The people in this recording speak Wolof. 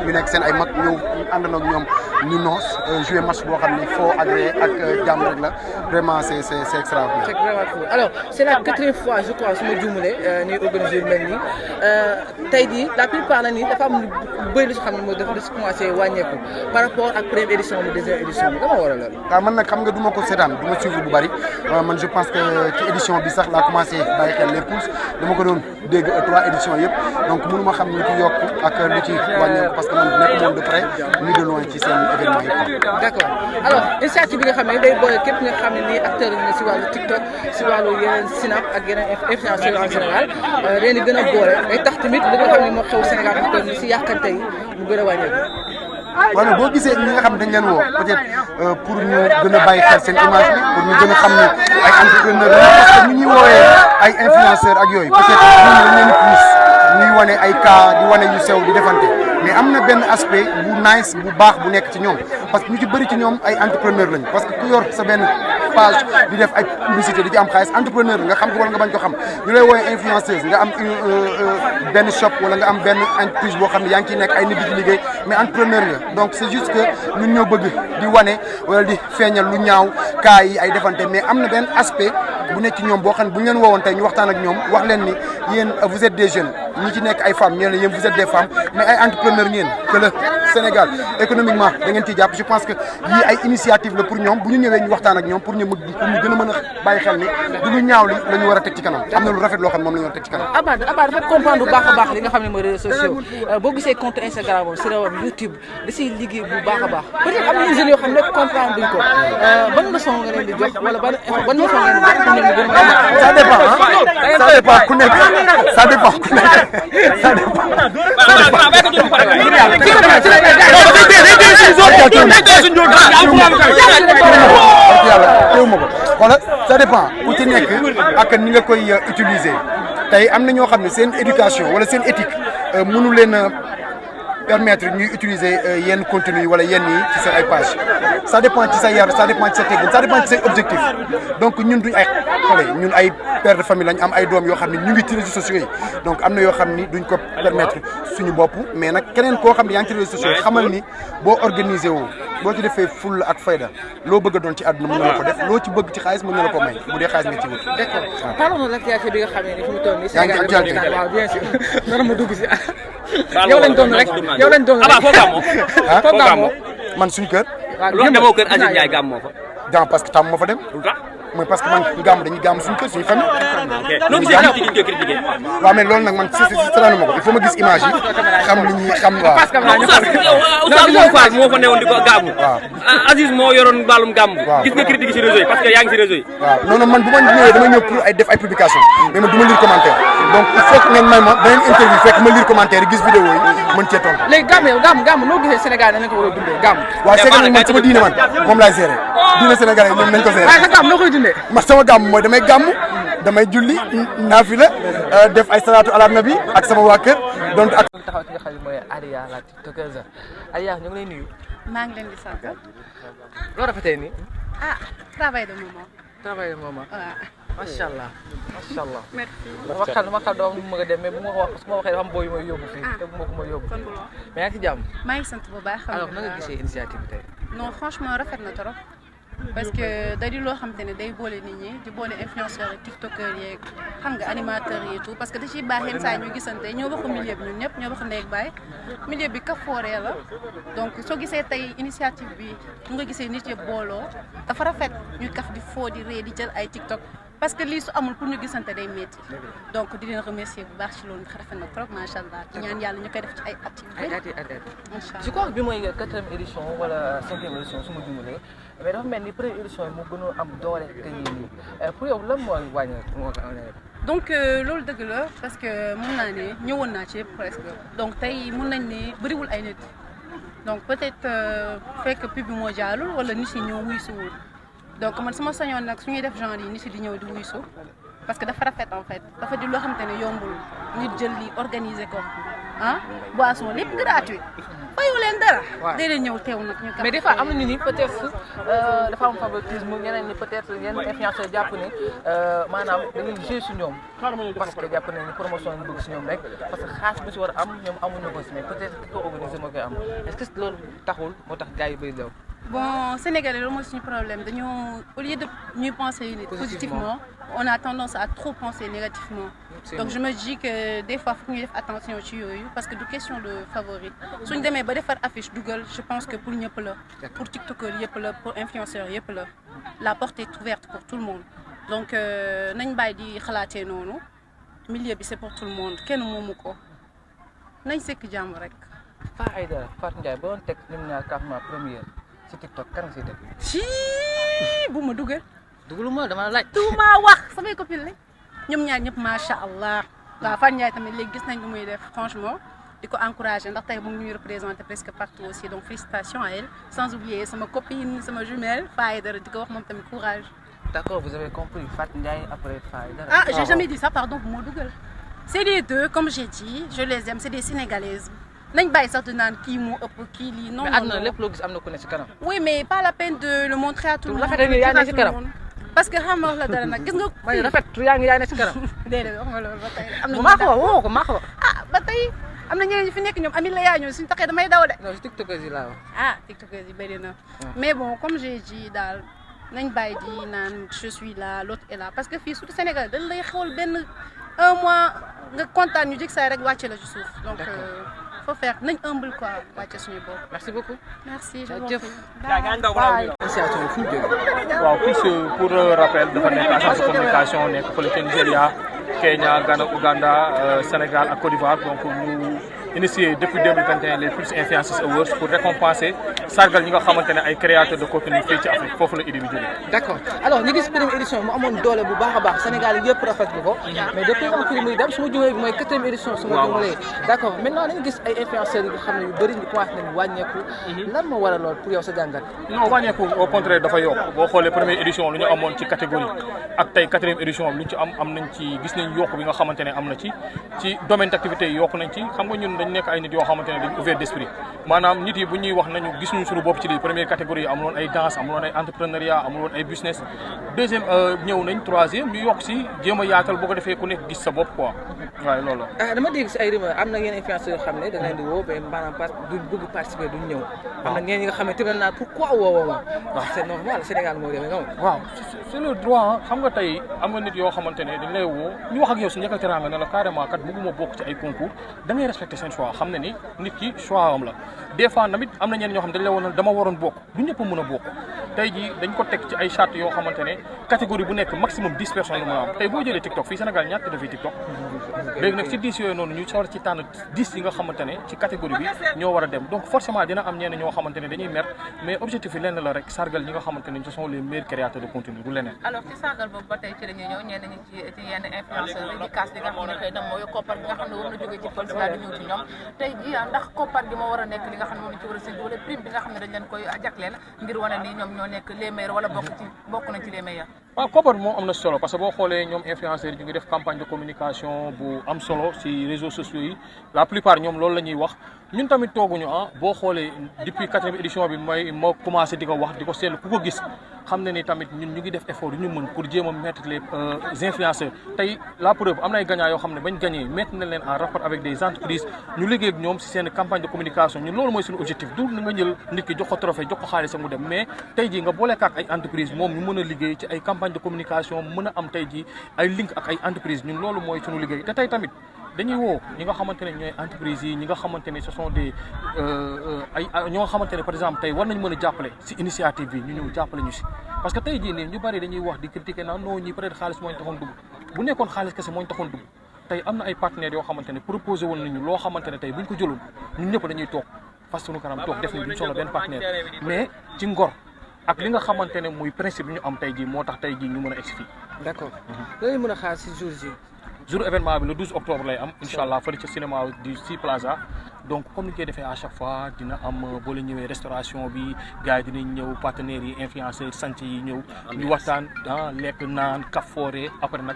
ñu nekk seen ay mag ñëw àndandoo ak ñoom ñu noos jouer match boo xam ne foo agréé ak jàmm rek la vraiment c'est extraordinaire. C'est vraiment cool. Alors c'est la 4e fois je crois su ma juumalee ñuy organiser lu mel nii tey jii la plupart nag nii dafa am lu bëri lu si xam ne mooy dafa commencé wàññeeku par rapport ak première édition bi deuxième édition bi dama war a loolu. waaw man nag xam nga du ma ko seetaan du ma suivre bu bari man je pense que ci édition bi sax laa commencé bàyyi xel les pouces dama ko doon dégg 3 éditions yëpp donc mënu ma xam lu ci yokk ak lu ci wàññeeku parce que man nekk moom de près ni de loin ci seen événement yëpp. D'accord alors initiative bi nga xam ne day boole képp nga xam ne nii acteur yi si wàllu TikTok si wàllu yeneen Snap ak yeneen influenceurs en général leen di gën a boole day tax tamit li nga xam ne moo xew Sénégal fi toll nii si yàqante yi mu gën a wàññeeku. waaw boo gisee ñi nga xam dañ leen woo peut-être pour ñu gën a bàyyi xel seen image bi pour ñu gën a xam ni ay entrepreneur la parce que ñu ñuy woowee ay influenceurs ak yooyu peut-être ñun dañ leen plus ñuy wane ay cas di wane yu sew di defante mais am na benn aspect bu nice bu baax bu nekk ci ñoom parce que ñu ci bëri ci ñoom ay entrepreneur lañu parce que ku yor sa benn page di def ay publicité di ci am xaalis entrepreneur nga xam ko wala nga bañ ko xam ñu lay woowee influenceuse nga am benn shop wala nga am benn entreprise boo xam ne yaa ngi ciy nekk ay nit di ci liggéey mais entrepreneur nga donc c'est juste que ñun ñoo bëgg di wane wala di feeñal lu ñaaw cas yi ay defante mais am na benn aspect bu nekk ci ñoom boo xam ne bu ñu leen woowoon tey ñu waxtaan ak ñoom wax leen ni yéen vous êtes des jeunes ñi ci nekk ay femmes ñeen yéen vous êtes des femmes mais ay entrepreneur ngeen que le Sénégal économiquement da ngeen ciy jàpp je pense que yii ay initiative la pour ñoom bu ñu ñëwee ñu waxtaan ak ñoom pour ñu gën a mën a bàyyi xel ni du lu ñaaw li la ñu war a teg ci kanam am na lu rafet loo xam ne moom la ñu war a teg ci kanam. Abba dafa comprendre bu baax a baax li nga xam ne mooy réseaux sociaux boo gisee compte Instagram boobu si réewam YouTube da siy liggéey bu baax a baax peut-être am na jeunes yoo xam ne comprendre duñ ko ban leçon nga leen di jox wala ban leçon ngeen di jox pour ñoom ñu gën a. ça dépend ça dépend ku nekk ça dépend ku nekk ça dépend. Voilà, ça dépend ku ci nekk ak ni nga koy utiliser tey am na ñoo xam ne seen éducation wala seen éthique mënu leen permettre ñuy utiliser yenn contenu yi wala yenn yi ci seen ay page ça dépend ci sa yar ça dépend ci sa teggin ça dépend ci say objectif donc ñun duñ ay xale ñun ay père de famille lañ am ay doom yoo xam ne ñu ngi ci réseaux sociaux yi donc am na yoo xam ni duñ ko permettre suñu bopp mais nag keneen koo xam ne yaa ngi ci réseaux sociaux yi xamal ni boo organisé woo boo ci defee fulla ak fayda loo bëgg a doon ci àdduna mën na la ko def loo ci bëgg ci xaalis mën na la ko may bu dee xaalis nga ci wut. D'accord parlons de l'actualité bi nga xam ne fi mu toll nii. yaa ngi ci actualité waaw bien sûr nar ma dugg si yow lañ doon rek yow lañ doon rek. foo gàmmoo man suñu kër. waaw loolu demoo kër Aziz Ndiaye gàmmoo fa. gàmm parce que tàmm ma fa dem. mooy parce que man gàmm dañuy gàmm suñu kër suñu famille. non gisee critiqué ñu koy critiqué. waaw mais loolu nag man seetaanu ma ko il faut ma gis image yi xam li ñuy xam waaw. Oustaz Mor Fall moo fa newoon di ko gàmmu. waaw Aziz moo yoroon baalum gàmmu. waaw gis nga critiqué si réseau yi parce que yaa ngi si réseau yi. waaw non non man bu ma ñëwee damay ñëw pour ay def ay publication mais man du ma lire commentaire donc il faut que ngeen may ma beneen interview fekk ma lire commentaire yi gis vidéo yi mën cee tontu. léegi gàmm yow gàmm noo gisee Sénégal nañ ko war a dundee gàmm. waaw c'est que man sama diine man moom laay gérer diine Sénégal yi ñoom nañ ko gérer. waaye sa gàmm noo koy dundee. man sama gàmm mooy damay gàmm damay julli naafila def ay salaatu ala nabi ak sama waa kër donc ak. taxaw ci nga xam ne mooy Alia la tiktokeuse Alia ñu ngi lay nuyu. maa ngi leen di sant. loo rafetee nii. ah travail de moment. travail de moment. waaw. macha allah macha allah. merci. dama xam doo am lu ma a dem mais bu ma ko wax su ma waxee dafa am booy yu may yóbbu fii te bu ma ko ma yóbbu. mais yaa ngi ci jàmm. maa ngi sant bu baax. alors na nga gisee initiative bi tey. non franchement rafet na trop parce que day di loo xam te ne day boole nit ñi di boole influenceurs yi tiktokers yeeg xam nga animateurs yi et tout parce que da ciy baax yenn saa yi ñu gisante ñoo bokk milieu bi ñun ñëpp ñoo bokk ndey ak baay milieu bi ka fooree la donc soo gisee tey initiative bi mu nga gisee nit yëpp booloo dafa rafet ñuy kaf di foo di ree di jël ay tiktok parce que lii su amul pour ñu gisante day métti donc di leen remercier bu baax ci loolu ndax rafet na trop macha allah di ñaan yàlla ñu koy def ci ay at yu bëri. macha allah je crois que bi mooy 4e édition wala 5e édition su ma jumalee mais dafa mel ni première édition yi moo gënoon am doole que yéen ñii pour yow lan mooy wàññi moo ko donc loolu dëgg la parce que mun naa ne ñëwoon naa ci yëpp presque donc tey mun nañ ne bëriwul ay nit donc peut-être fekk pub bi moo jaalul wala nit yi ñëw wuy suwul donc man sama sañoon nag su ñuy def genre yi nit yi di ñëw di wuy su parce que dafa rafet en fait dafa di loo xamante ne yombul nit jël li organiser ko ah boisson lépp gratuit fayu leen dara. waaw day leen ñëw teew nag ñu. mais des fois am na ñu ni peut-être dafa am favoritisme ñeneen ñi peut-être yenn influenceurs jàpp ni maanaam dañuy jouer si ñoom parce que jàpp nañu promotion ñu bëgg si ñoom rek parce que xaalis bi si war a am ñoom amuñu ko si mais peut-être ki ko organisé moo koy am est-ce que loolu taxul moo tax gars yi bëri daw. Bon, Sénégalais, loolu mooy suñu problème au lieu de mieux penser positivement, on a tendance à trop penser négativement. Donc je me dis que des fois faut ñu def attention ci yooyu parce que du question de favori suñu demee ba defar affiche dugal je pense que pour ñëpp la pour tiktokeur yëpp la pour influenceur yëpp la porte est ouverte pour tout le monde donc nañ bàyyi di xalaatee noonu milieu bi c'est pour tout le monde kenn moomu ko nañ sekk jàmm rek. Fa Aïdara Fatou Ndiaye ba doon teg ñoom ñaar carrément première ci TikTok kan nga siy teg. bu ma dugal. dugaluma dama laaj. tuuma wax samay copines lañ ñoom ñaar ñëpp macha allah waaw Fatou Ndiaye tamit léegi gis nañ lu muy def franchement di ko encourager ndax tey mu ngi ñuy représenter presque partout aussi donc félicitations à elle sans oublier sama copine sama jumelle Fa Aïdara di ko wax moom tamit courage. D'accord, vous avez compris Fatou Ndiaye après Fa Aïdara. Ah, j'ai jamais dit ça pardon bu ma dugal. C'est les deux comme j'ai dit je les aime c'est des Sénégalaises. nañ bàyyi sax di naan kii moo ëpp kii lii non mais àdduna lépp loo gis am na ku ne ci kanam. oui mais pas la peine de le montrer à tout le monde. rafet ni yaa ne ci kanam. parce que xam nga la dara nag gis nga. may rafet yaa ngi yaa ne ci kanam. déedéet wax nga loolu ba tey. am na maa ko wax woo ko maa ko wax. ah ba tey am na ñeneen ñi fi nekk ñoom Amine la yaa ñëw suñu taxee damay daw de. non ci tiktokers yi laa wax. ah tiktokers yi bëri na. mais bon comme j'ai dit daal nañ bàyyi di naan je suis là l'autre est là parce que fii surtout Sénégal dañ lay xewal benn un mois nga kontaan ñu jig saa rek wàcce la ci suuf. donc faut faire nañ humble quoi wàcce suñu bopp. merci beaucoup. merci je vous jëf. initiation fu mu jógee. waaw plus pour rappel dafa nekk agence de communication nekk fële ca Nigéria Kenya Ghana Ouganda Sénégal ak Côte d'Ivoire donc ñu initié depuis 2021 les Pulse Influencers Awards pour récompenser sargal ñi nga xamante ne ay créateurs de contenu fii ci Afrique foofu la idée bi jógee. d'accord alors ñu gis première édition mu amoon doole bu baax a baax Sénégal yëpp rafetlu ko. mais depuis un prix muy dem su ma jumee bi mooy 4e édition. su ma jumalee d'accord maintenant dañu gis ay influenceurs yi nga xam ne yu bëri ñu commencé nañu wàññeeku. lan moo waral lool pour yow sa jàngat. non wàññeeku au contraire dafa yokk boo xoolee première édition lu ñu amoon ci catégorie ak tey 4e édition lu ñu ci am nañ ci gis nañ yokk bi nga xamante ne am na ci domaine d'activité yi yokk nañ ci xam nga ñun dañ nekk ay nit yoo xamante ne dañ ouvert d'esprit maanaam nit yi bu ñuy wax nañu gis ñu suñu bopp ci lii première catégorie yi amuloon ay danse amuloon ay entrepreneuriat amuloon ay business deuxième ñëw nañ troisième ñu yokk si jéem a yaatal boo ko defee ku nekk gis sa bopp quoi waaye loolu ah dama dégg si ay rumeur am na yenn influenceurs yoo xam ne da leen di woo mais maanaam duñ bëgg participer duñ ñëw am na ñeneen ñi nga xam ne tëbal naa pourquoi woowoo ma waaw c'est normal Sénégal moo demee noonu waaw c'est le droit xam nga tey am nga nit yoo xamante ne dañ lay woo ñu wax ak yow si njëkkal teraanga ne la carrément kat bëgguma bokk ci ay concours da ngay respecter seen choix xam ne ni nit ki choix am la des fois tamit am na ñenn ñoo xam ne dañ lay woon dama waroon bokk du ñëpp a mën a bokk tey jii dañ ko teg ci ay charte yoo xamante ne catégorie bu nekk maximum 10 personnes la mën a am tey boo jëlee TikTok fii Sénégal ñaata dafay TikTok léegi nag ci 10 yooyu noonu ñu sawar ci tànn 10 yi nga xamante ne ci catégorie bi ñoo war a dem donc forcément dina am ñenn ñoo xamante ne dañuy mer mais objectif yi lenn la rek sargal ñi nga xamante ne ce sont les meilleurs créateurs de contenu du leneen. alors ci sargal boobu ba tey ci la ñuy ñëw ñenn ñi ci yenn influenceurs yi di kaas li nga xam ne xëy na mooy koppar gi nga xam ne war na jógee ci Pulse daal di ñëw ci ñoom tey jii ndax koppar gi moo war a nekk li nga xam ne moom ci war a séntu wala prime bi nga xam ne dañ leen koy jagleel ngir wane ni ñoom ñoo nekk les meilleurs wala bokk nañ ci les meilleurs. waaw koppar moom am na solo parce que boo xoolee ñoom influenceurs yi ñu ngi def campagne de communication bu am solo ci réseaux sociaux yi la plupart ñoom loolu la ñuy wax ñun tamit tooguñu boo xoolee depuis 4e édition bi moo commencé di ko wax di ko seetlu ku ko gis xam ne ni tamit ñun ñu ngi def effort yu ñu mën pour jéem a mettre les influenceurs tey la preuve am na ay gagnants yoo xam ne bañ gagné mettre nañ leen en rapport avec des entreprises ñu liggéey ak ñoom ci seen campagne de communication ñun loolu mooy suñu objectif du nga jël nit ki jox ko trophée jox ko xaalis mu dem mais tey jii nga boolekaak ay entreprises moom ñu mën a liggéey ci ay campagne de communication mën a am tey jii ay link ak ay entreprises ñun loolu mooy suñu liggéey te tey tamit dañuy woo ñi nga xamante ne ñooy entreprises yi ñi nga xamante ne ce sont des ñoo nga xamante ne par exemple tey war nañ mën a jàppale ci initiative bi ñu ñëw jàppale ñu ci parce que tey jii nii ñu bari dañuy wax di critiquer naan non ñi peut-être xaalis moo ñu taxoon dugg bu nekkoon xaalis kese moo ñu taxoon dugg tey am na ay partenaires yoo xamante ne proposé woon nañu loo xamante ne tey buñ ko jëloon ñun ñëpp dañuy toog fas suñu kanam toog def ni duñ soxla benn partenaire mais ci ngor ak li nga xamante ne muy principe bi ñu am tey jii moo tax tey jii ñu mën a egsi fii. d'accord loolu mën a xaar ci jour ji. jour événement bi le 12 octobre lay am incha allah fële ci cinéma du Sea Plaza donc comme ni ñu koy defee à chaque fois dina am boo leen ñëwee restauration bi gars yi dinañ ñëw partenaires yi influenceurs sant yi ñëw ñu waxtaan lekk naan kafoore après nag